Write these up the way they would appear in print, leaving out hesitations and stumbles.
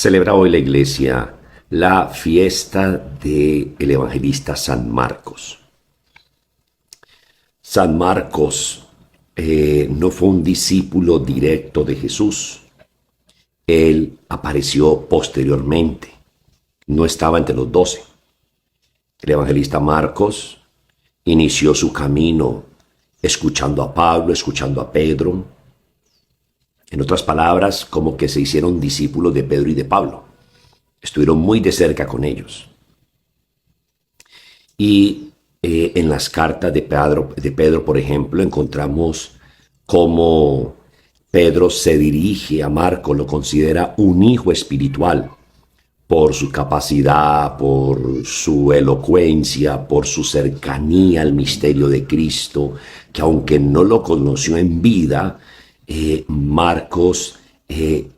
Celebra hoy la iglesia la fiesta del evangelista San Marcos. San Marcos no fue un discípulo directo de Jesús. Él apareció posteriormente, no estaba entre los 12. El evangelista Marcos inició su camino escuchando a Pablo, escuchando a Pedro. En otras palabras, como que se hicieron discípulos de Pedro y de Pablo. Estuvieron muy de cerca con ellos. Y en las cartas de Pedro, por ejemplo, encontramos cómo Pedro se dirige a Marcos, lo considera un hijo espiritual por su capacidad, por su elocuencia, por su cercanía al misterio de Cristo, que aunque no lo conoció en vida, Marcos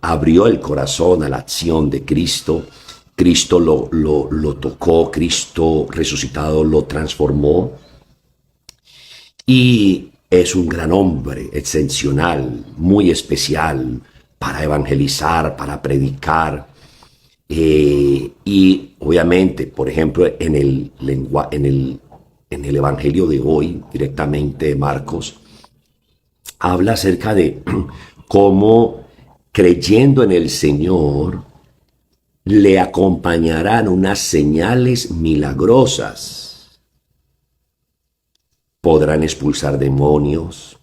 abrió el corazón a la acción de Cristo. Cristo lo tocó, Cristo resucitado lo transformó. Y es un gran hombre, excepcional, muy especial para evangelizar, para predicar. Y obviamente, por ejemplo, en el Evangelio de hoy, directamente de Marcos, habla acerca de cómo creyendo en el Señor le acompañarán unas señales milagrosas. Podrán expulsar demonios,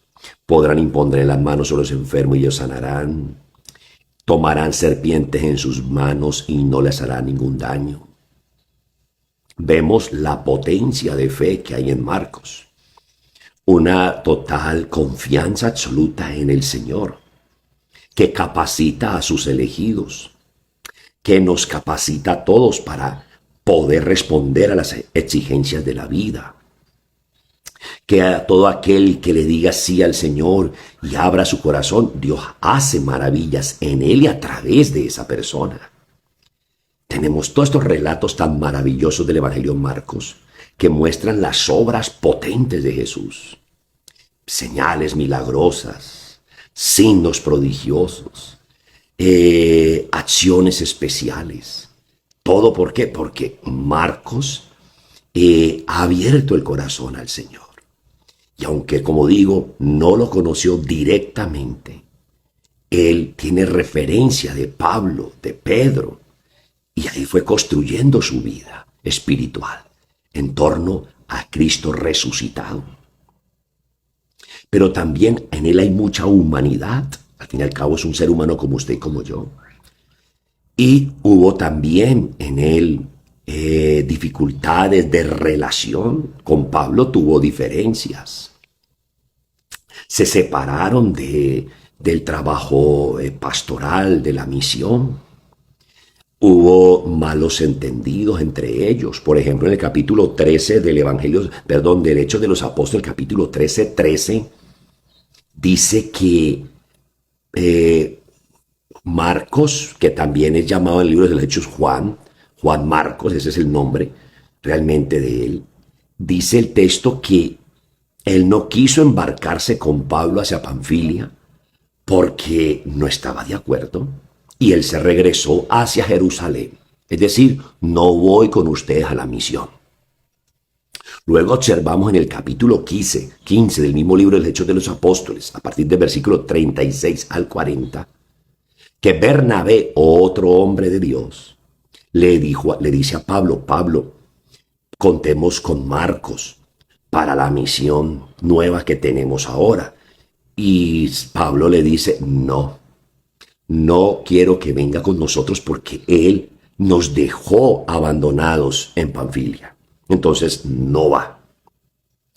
podrán imponer las manos a los enfermos y ellos sanarán. Tomarán serpientes en sus manos y no les hará ningún daño. Vemos la potencia de fe que hay en Marcos. Una total confianza absoluta en el Señor, que capacita a sus elegidos, que nos capacita a todos para poder responder a las exigencias de la vida. Que a todo aquel que le diga sí al Señor y abra su corazón, Dios hace maravillas en él y a través de esa persona. Tenemos todos estos relatos tan maravillosos del Evangelio de Marcos que muestran las obras potentes de Jesús. Señales milagrosas, signos prodigiosos, acciones especiales. ¿Todo por qué? Porque Marcos ha abierto el corazón al Señor. Y aunque, como digo, no lo conoció directamente, él tiene referencia de Pablo, de Pedro, y ahí fue construyendo su vida espiritual en torno a Cristo resucitado. Pero también en él hay mucha humanidad. Al fin y al cabo es un ser humano como usted y como yo. Y hubo también en él dificultades de relación. Con Pablo tuvo diferencias. Se separaron del trabajo pastoral, de la misión. Hubo malos entendidos entre ellos. Por ejemplo, en el capítulo 13 del Evangelio, del Hechos de los Apóstoles, capítulo 13, dice que Marcos, que también es llamado en el libro de los Hechos Juan Marcos, ese es el nombre realmente de él, dice el texto que él no quiso embarcarse con Pablo hacia Panfilia porque no estaba de acuerdo y él se regresó hacia Jerusalén. Es decir, no voy con ustedes a la misión. Luego observamos en el capítulo 15 del mismo libro de los Hechos de los Apóstoles, a partir del versículo 36 al 40, que Bernabé, otro hombre de Dios, le dice a Pablo, contemos con Marcos para la misión nueva que tenemos ahora. Y Pablo le dice, no quiero que venga con nosotros porque él nos dejó abandonados en Panfilia. Entonces no va.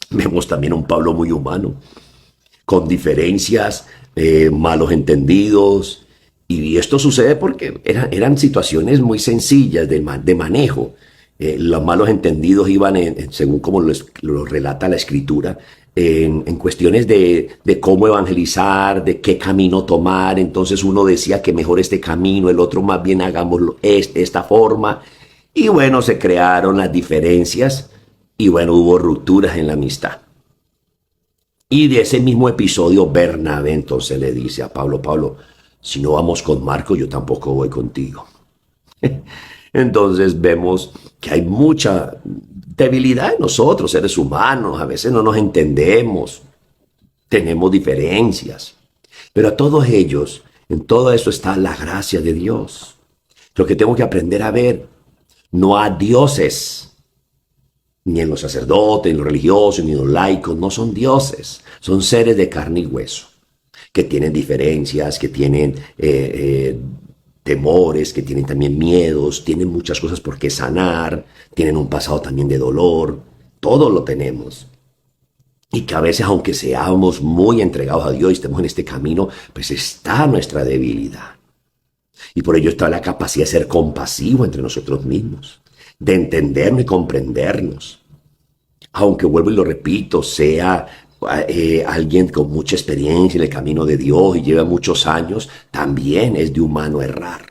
Vemos también a un Pablo muy humano, con diferencias, malos entendidos. Y esto sucede porque eran situaciones muy sencillas de manejo. Los malos entendidos iban, según como lo relata la Escritura, en cuestiones de cómo evangelizar, de qué camino tomar. Entonces uno decía que mejor este camino, el otro más bien hagámoslo esta forma. Y bueno, se crearon las diferencias y bueno, hubo rupturas en la amistad. Y de ese mismo episodio, Bernabé entonces le dice a Pablo, si no vamos con Marcos, yo tampoco voy contigo. Entonces vemos que hay mucha debilidad en nosotros, seres humanos. A veces no nos entendemos, tenemos diferencias. Pero a todos ellos, en todo eso está la gracia de Dios. Lo que tengo que aprender a ver, no a dioses, ni en los sacerdotes, ni en los religiosos, ni en los laicos, no son dioses, son seres de carne y hueso, que tienen diferencias, que tienen temores, que tienen también miedos, tienen muchas cosas por qué sanar, tienen un pasado también de dolor, todo lo tenemos. Y que a veces, aunque seamos muy entregados a Dios y estemos en este camino, pues está nuestra debilidad. Y por ello está la capacidad de ser compasivo entre nosotros mismos, de entendernos y comprendernos. Aunque vuelvo y lo repito, sea alguien con mucha experiencia en el camino de Dios y lleva muchos años, también es de humano errar.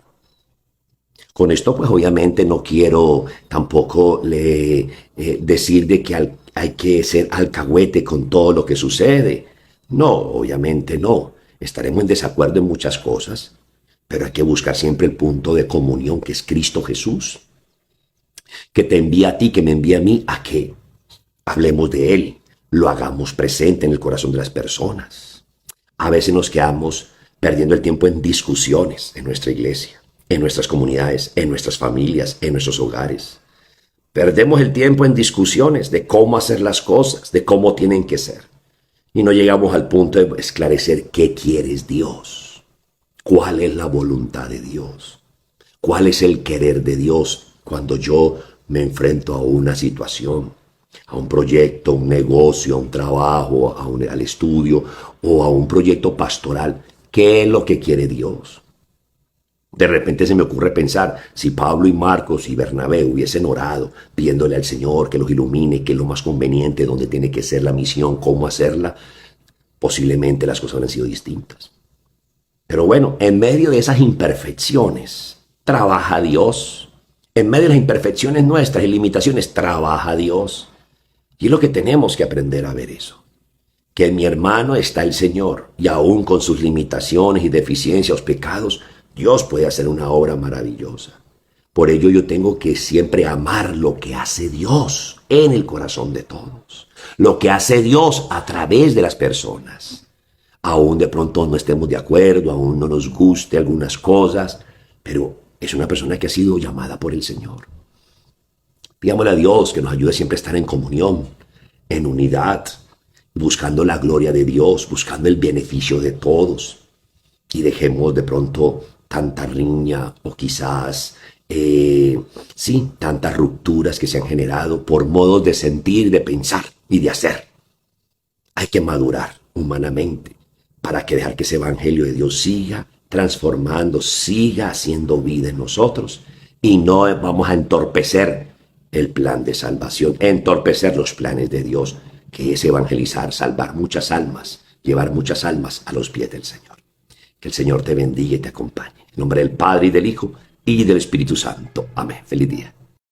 Con esto, pues obviamente no quiero tampoco decir de que hay que ser alcahuete con todo lo que sucede. No, obviamente no. Estaremos en desacuerdo en muchas cosas, pero hay que buscar siempre el punto de comunión que es Cristo Jesús, que te envía a ti, que me envía a mí, a que hablemos de Él, lo hagamos presente en el corazón de las personas. A veces nos quedamos perdiendo el tiempo en discusiones en nuestra iglesia, en nuestras comunidades, en nuestras familias, en nuestros hogares. Perdemos el tiempo en discusiones de cómo hacer las cosas, de cómo tienen que ser. Y no llegamos al punto de esclarecer qué quieres Dios, cuál es la voluntad de Dios, cuál es el querer de Dios cuando yo me enfrento a una situación, a un proyecto, a un negocio, a un trabajo, al estudio o a un proyecto pastoral. ¿Qué es lo que quiere Dios? De repente se me ocurre pensar, si Pablo y Marcos y Bernabé hubiesen orado pidiéndole al Señor que los ilumine, que es lo más conveniente, dónde tiene que ser la misión, cómo hacerla, posiblemente las cosas habrían sido distintas. Pero bueno, en medio de esas imperfecciones, trabaja Dios. En medio de las imperfecciones nuestras y limitaciones, trabaja Dios. Y es lo que tenemos que aprender a ver eso. Que en mi hermano está el Señor, y aún con sus limitaciones y deficiencias o pecados, Dios puede hacer una obra maravillosa. Por ello yo tengo que siempre amar lo que hace Dios en el corazón de todos. Lo que hace Dios a través de las personas. Aún de pronto no estemos de acuerdo, aún no nos guste algunas cosas, pero es una persona que ha sido llamada por el Señor. Pidámosle a Dios que nos ayude siempre a estar en comunión, en unidad, buscando la gloria de Dios, buscando el beneficio de todos. Y dejemos de pronto tanta riña o quizás, tantas rupturas que se han generado por modos de sentir, de pensar y de hacer. Hay que madurar humanamente para que dejar que ese evangelio de Dios siga transformando, siga haciendo vida en nosotros y no vamos a entorpecer el plan de salvación, entorpecer los planes de Dios, que es evangelizar, salvar muchas almas, llevar muchas almas a los pies del Señor. Que el Señor te bendiga y te acompañe. En nombre del Padre y del Hijo y del Espíritu Santo. Amén. Feliz día.